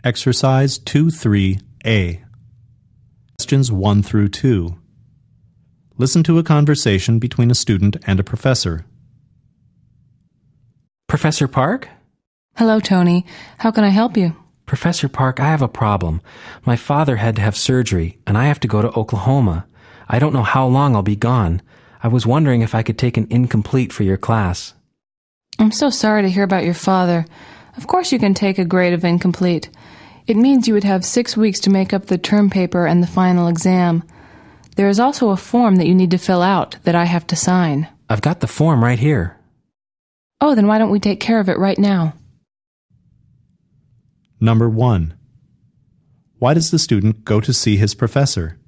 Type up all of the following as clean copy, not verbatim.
Exercise 2-3A. Questions 1 through 2. Listen to a conversation between a student and a professor. Professor Park? Hello, Tony. How can I help you? Professor Park, I have a problem. My father had to have surgery, and I have to go to Oklahoma. I don't know how long I'll be gone. I was wondering if I could take an incomplete for your class. I'm so sorry to hear about your father. Of course you can take a grade of incomplete. It means you would have 6 weeks to make up the term paper and the final exam. There is also a form that you need to fill out that I have to sign. I've got the form right here. Oh, then why don't we take care of it right now? Number 1. Why does the student go to see his professor?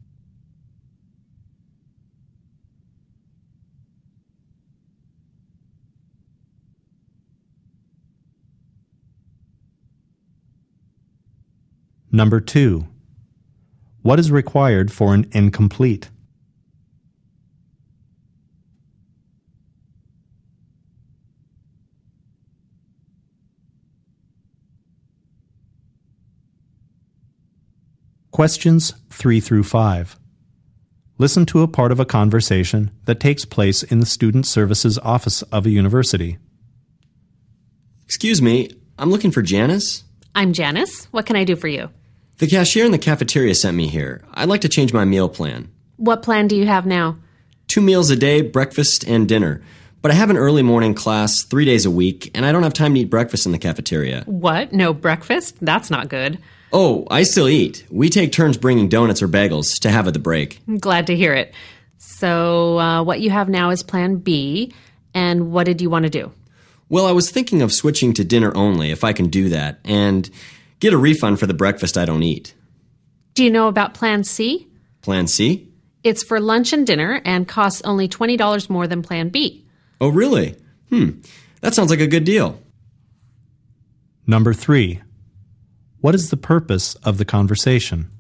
Number 2. What is required for an incomplete? Questions 3 through 5. Listen to a part of a conversation that takes place in the Student Services Office of a university. Excuse me, I'm looking for Janice. I'm Janice. What can I do for you? The cashier in the cafeteria sent me here. I'd like to change my meal plan. What plan do you have now? 2 meals a day, breakfast and dinner. But I have an early morning class 3 days a week, and I don't have time to eat breakfast in the cafeteria. What? No breakfast? That's not good. Oh, I still eat. We take turns bringing donuts or bagels to have at the break. I'm glad to hear it. So what you have now is plan B, and what did you want to do? Well, I was thinking of switching to dinner only, if I can do that, and get a refund for the breakfast I don't eat. Do you know about plan C? Plan C? It's for lunch and dinner and costs only $20 more than plan B. Oh, really? That sounds like a good deal. Number 3. What is the purpose of the conversation?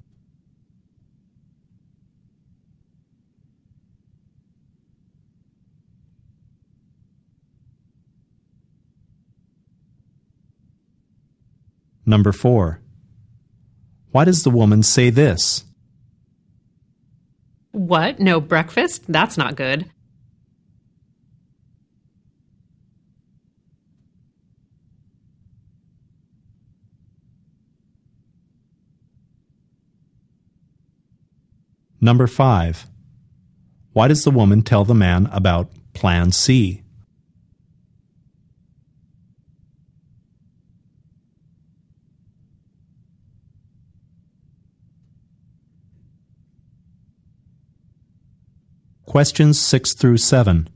Number 4. Why does the woman say this? What? No breakfast? That's not good. Number 5. Why does the woman tell the man about Plan C? Questions 6 through 7.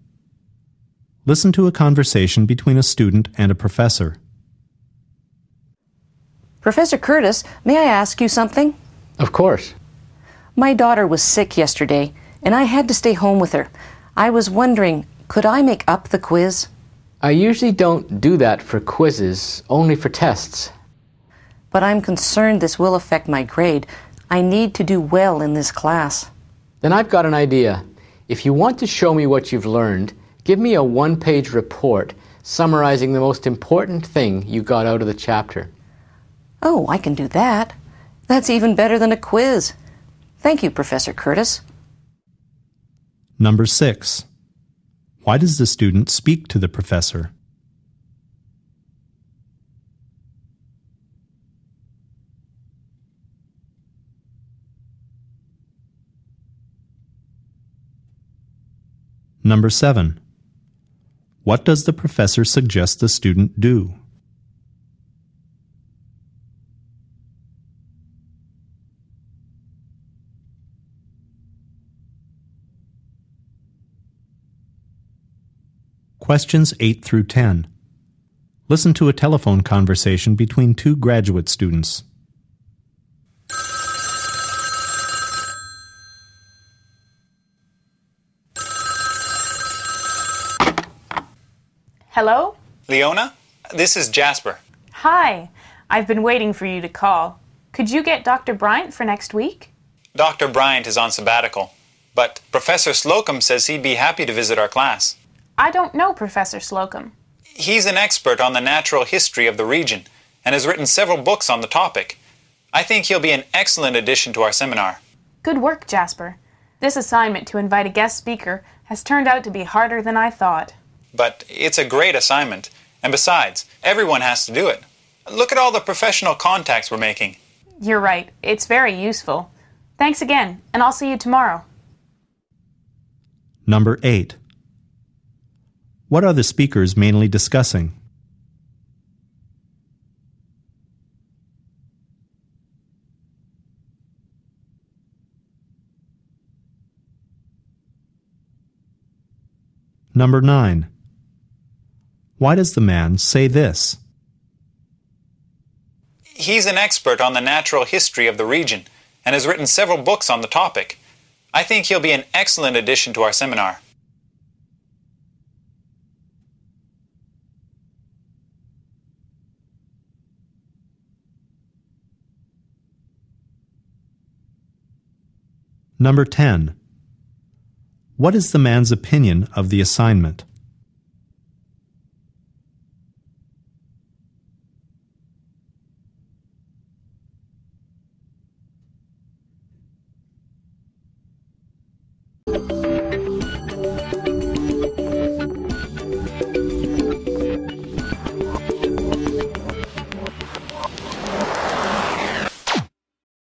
Listen to a conversation between a student and a professor. Professor Curtis, may I ask you something? Of course. My daughter was sick yesterday, and I had to stay home with her. I was wondering, could I make up the quiz? I usually don't do that for quizzes, only for tests. But I'm concerned this will affect my grade. I need to do well in this class. Then I've got an idea. If you want to show me what you've learned, give me a 1-page report summarizing the most important thing you got out of the chapter. Oh, I can do that. That's even better than a quiz. Thank you, Professor Curtis. Number 6. Why does the student speak to the professor? Number 7. What does the professor suggest the student do? Questions 8 through 10. Listen to a telephone conversation between 2 graduate students. Hello? Leona, this is Jasper. Hi. I've been waiting for you to call. Could you get Dr. Bryant for next week? Dr. Bryant is on sabbatical, but Professor Slocum says he'd be happy to visit our class. I don't know Professor Slocum. He's an expert on the natural history of the region and has written several books on the topic, I think he'll be an excellent addition to our seminar. Good work, Jasper. This assignment to invite a guest speaker has turned out to be harder than I thought. But it's a great assignment. And besides, everyone has to do it. Look at all the professional contacts we're making. You're right. It's very useful. Thanks again, and I'll see you tomorrow. Number 8. What are the speakers mainly discussing? Number 9. Why does the man say this? He's an expert on the natural history of the region and has written several books on the topic. I think he'll be an excellent addition to our seminar. Number 10. What is the man's opinion of the assignment?